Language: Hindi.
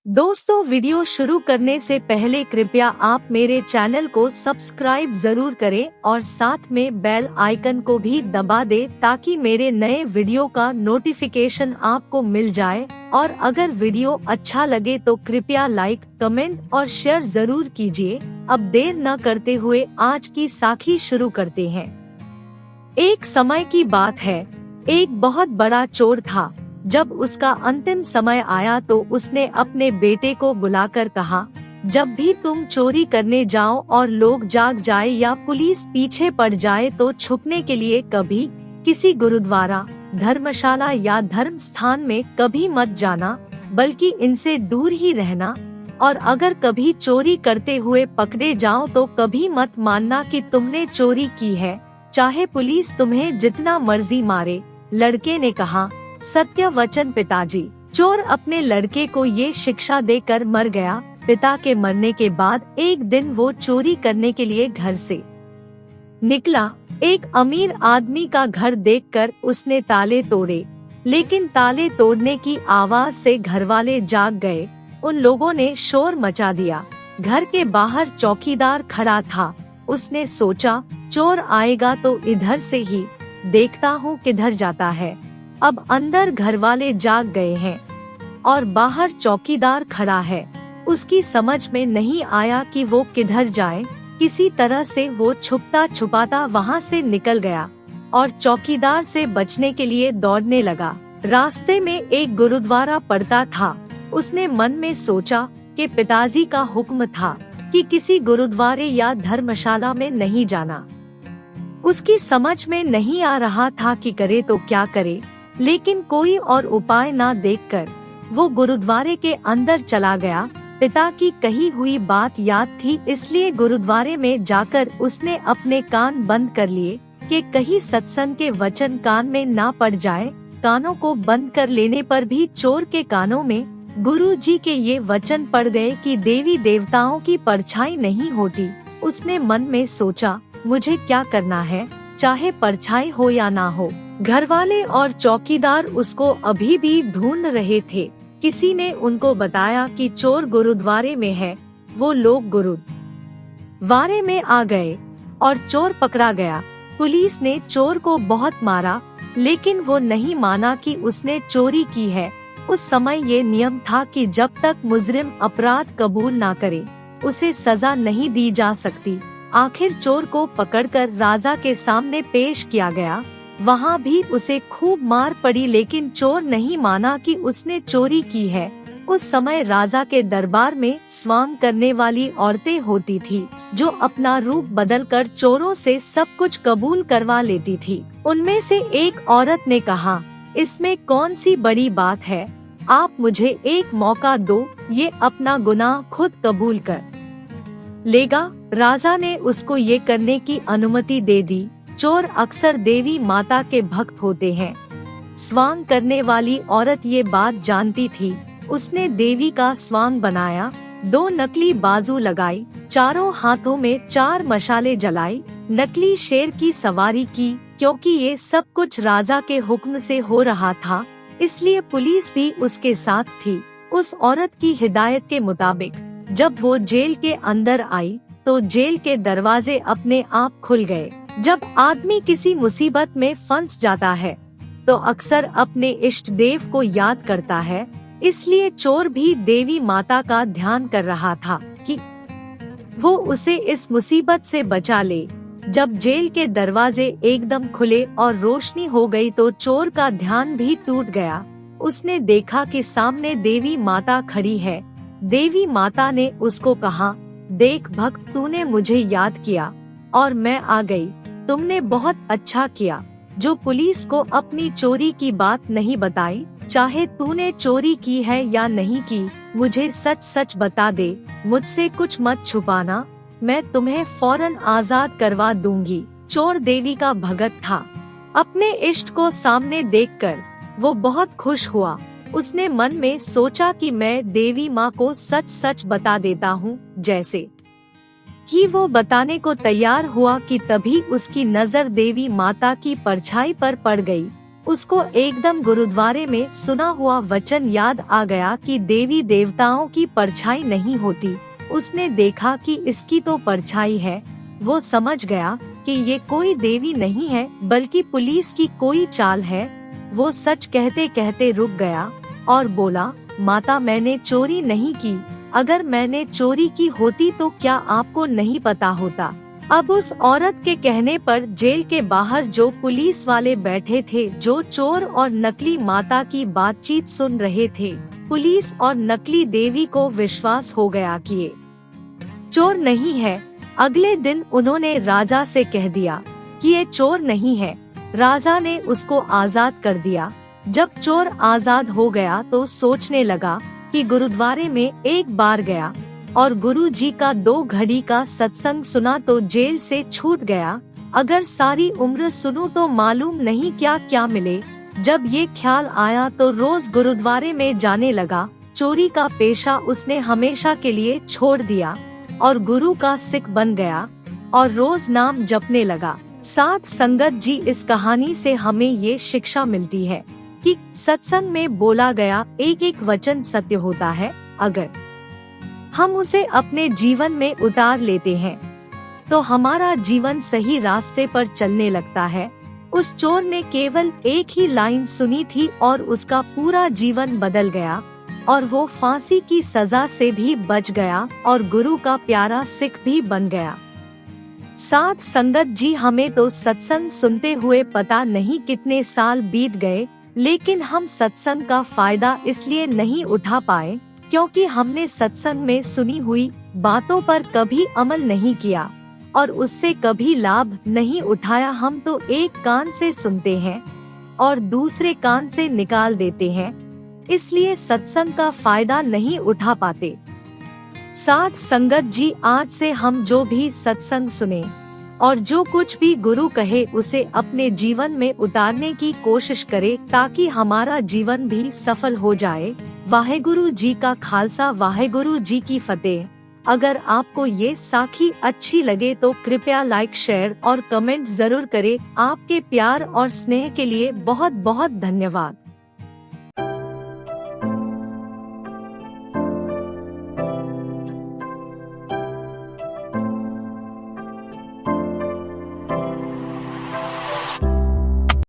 दोस्तों, वीडियो शुरू करने से पहले कृपया आप मेरे चैनल को सब्सक्राइब जरूर करें और साथ में बेल आइकन को भी दबा दें ताकि मेरे नए वीडियो का नोटिफिकेशन आपको मिल जाए। और अगर वीडियो अच्छा लगे तो कृपया लाइक, कमेंट और शेयर जरूर कीजिए। अब देर न करते हुए आज की साखी शुरू करते हैं। एक समय की बात है, एक बहुत बड़ा चोर था। जब उसका अंतिम समय आया तो उसने अपने बेटे को बुलाकर कहा, जब भी तुम चोरी करने जाओ और लोग जाग जाए या पुलिस पीछे पड़ जाए तो छुपने के लिए कभी किसी गुरुद्वारा, धर्मशाला या धर्म स्थान में कभी मत जाना, बल्कि इनसे दूर ही रहना। और अगर कभी चोरी करते हुए पकड़े जाओ तो कभी मत मानना कि तुमने चोरी की है, चाहे पुलिस तुम्हें जितना मर्जी मारे। लड़के ने कहा, सत्य वचन पिताजी। चोर अपने लड़के को ये शिक्षा देकर मर गया। पिता के मरने के बाद एक दिन वो चोरी करने के लिए घर से निकला। एक अमीर आदमी का घर देखकर उसने ताले तोड़े, लेकिन ताले तोड़ने की आवाज से घरवाले जाग गए। उन लोगों ने शोर मचा दिया। घर के बाहर चौकीदार खड़ा था। उसने सोचा, चोर आएगा तो इधर से ही देखता हूँ किधर जाता है। अब अंदर घरवाले जाग गए हैं और बाहर चौकीदार खड़ा है। उसकी समझ में नहीं आया कि वो किधर जाए। किसी तरह से वो छुपता छुपाता वहाँ से निकल गया और चौकीदार से बचने के लिए दौड़ने लगा। रास्ते में एक गुरुद्वारा पड़ता था। उसने मन में सोचा कि पिताजी का हुक्म था कि किसी गुरुद्वारे या धर्मशाला में नहीं जाना। उसकी समझ में नहीं आ रहा था कि करे तो क्या करे, लेकिन कोई और उपाय ना देखकर वो गुरुद्वारे के अंदर चला गया। पिता की कही हुई बात याद थी, इसलिए गुरुद्वारे में जाकर उसने अपने कान बंद कर लिए कि कहीं सत्संग के वचन कान में ना पड़ जाए। कानों को बंद कर लेने पर भी चोर के कानों में गुरु जी के ये वचन पड़ गए कि देवी देवताओं की परछाई नहीं होती। उसने मन में सोचा, मुझे क्या करना है, चाहे परछाई हो या ना हो। घरवाले और चौकीदार उसको अभी भी ढूंढ रहे थे। किसी ने उनको बताया कि चोर गुरुद्वारे में है। वो लोग गुरुद्वारे में आ गए और चोर पकड़ा गया। पुलिस ने चोर को बहुत मारा, लेकिन वो नहीं माना कि उसने चोरी की है। उस समय ये नियम था कि जब तक मुजरिम अपराध कबूल ना करे, उसे सजा नहीं दी जा सकती। आखिर चोर को पकड़कर राजा के सामने पेश किया गया। वहाँ भी उसे खूब मार पड़ी, लेकिन चोर नहीं माना कि उसने चोरी की है। उस समय राजा के दरबार में स्वांग करने वाली औरतें होती थी, जो अपना रूप बदलकर चोरों से सब कुछ कबूल करवा लेती थी। उनमें से एक औरत ने कहा, इसमें कौन सी बड़ी बात है, आप मुझे एक मौका दो, ये अपना गुनाह खुद कबूल कर लेगा। राजा ने उसको ये करने की अनुमति दे दी। चोर अक्सर देवी माता के भक्त होते हैं। स्वांग करने वाली औरत ये बात जानती थी। उसने देवी का स्वांग बनाया, 2 नकली बाजू लगाई, चारों हाथों में 4 मशाले जलाई, नकली शेर की सवारी की। क्योंकि ये सब कुछ राजा के हुक्म से हो रहा था, इसलिए पुलिस भी उसके साथ थी। उस औरत की हिदायत के मुताबिक जब वो जेल के अंदर आई तो जेल के दरवाजे अपने आप खुल गए। जब आदमी किसी मुसीबत में फंस जाता है तो अक्सर अपने इष्ट देव को याद करता है। इसलिए चोर भी देवी माता का ध्यान कर रहा था कि वो उसे इस मुसीबत से बचा ले। जब जेल के दरवाजे एकदम खुले और रोशनी हो गई तो चोर का ध्यान भी टूट गया। उसने देखा कि सामने देवी माता खड़ी है। देवी माता ने उसको कहा, देख भक्त, तूने मुझे याद किया और मैं आ गई। तुमने बहुत अच्छा किया जो पुलिस को अपनी चोरी की बात नहीं बताई। चाहे तूने चोरी की है या नहीं की, मुझे सच सच बता दे, मुझसे कुछ मत छुपाना, मैं तुम्हें फौरन आजाद करवा दूंगी। चोर देवी का भगत था। अपने इष्ट को सामने देखकर वो बहुत खुश हुआ। उसने मन में सोचा कि मैं देवी माँ को सच सच बता देता हूँ। जैसे ही वो बताने को तैयार हुआ कि तभी उसकी नजर देवी माता की परछाई पर पड़ गई। उसको एकदम गुरुद्वारे में सुना हुआ वचन याद आ गया कि देवी देवताओं की परछाई नहीं होती। उसने देखा कि इसकी तो परछाई है। वो समझ गया कि ये कोई देवी नहीं है बल्कि पुलिस की कोई चाल है। वो सच कहते कहते रुक गया और बोला, माता मैंने चोरी नहीं की। अगर मैंने चोरी की होती तो क्या आपको नहीं पता होता। अब उस औरत के कहने पर जेल के बाहर जो पुलिस वाले बैठे थे, जो चोर और नकली माता की बातचीत सुन रहे थे, पुलिस और नकली देवी को विश्वास हो गया कि ये चोर नहीं है। अगले दिन उन्होंने राजा से कह दिया कि ये चोर नहीं है। राजा ने उसको आजाद कर दिया। जब चोर आजाद हो गया तो सोचने लगा कि गुरुद्वारे में एक बार गया और गुरु जी का 2 घड़ी का सत्संग सुना तो जेल से छूट गया। अगर सारी उम्र सुनूं तो मालूम नहीं क्या क्या मिले। जब ये ख्याल आया तो रोज गुरुद्वारे में जाने लगा। चोरी का पेशा उसने हमेशा के लिए छोड़ दिया और गुरु का सिख बन गया और रोज नाम जपने लगा। साथ संगत जी, इस कहानी से हमें ये शिक्षा मिलती है कि सत्संग में बोला गया एक एक वचन सत्य होता है। अगर हम उसे अपने जीवन में उतार लेते हैं तो हमारा जीवन सही रास्ते पर चलने लगता है। उस चोर ने केवल एक ही लाइन सुनी थी और उसका पूरा जीवन बदल गया और वो फांसी की सजा से भी बच गया और गुरु का प्यारा सिख भी बन गया। साथ संगत जी, हमें तो सत्संग सुनते हुए पता नहीं कितने साल बीत गए, लेकिन हम सत्संग का फायदा इसलिए नहीं उठा पाए क्योंकि हमने सत्संग में सुनी हुई बातों पर कभी अमल नहीं किया और उससे कभी लाभ नहीं उठाया। हम तो एक कान से सुनते हैं और दूसरे कान से निकाल देते हैं, इसलिए सत्संग का फायदा नहीं उठा पाते। साथ संगत जी, आज से हम जो भी सत्संग सुने और जो कुछ भी गुरु कहे उसे अपने जीवन में उतारने की कोशिश करें ताकि हमारा जीवन भी सफल हो जाए। वाहेगुरु जी का खालसा, वाहेगुरु जी की फतेह। अगर आपको ये साखी अच्छी लगे तो कृपया लाइक, शेयर और कमेंट जरूर करें। आपके प्यार और स्नेह के लिए बहुत बहुत धन्यवाद।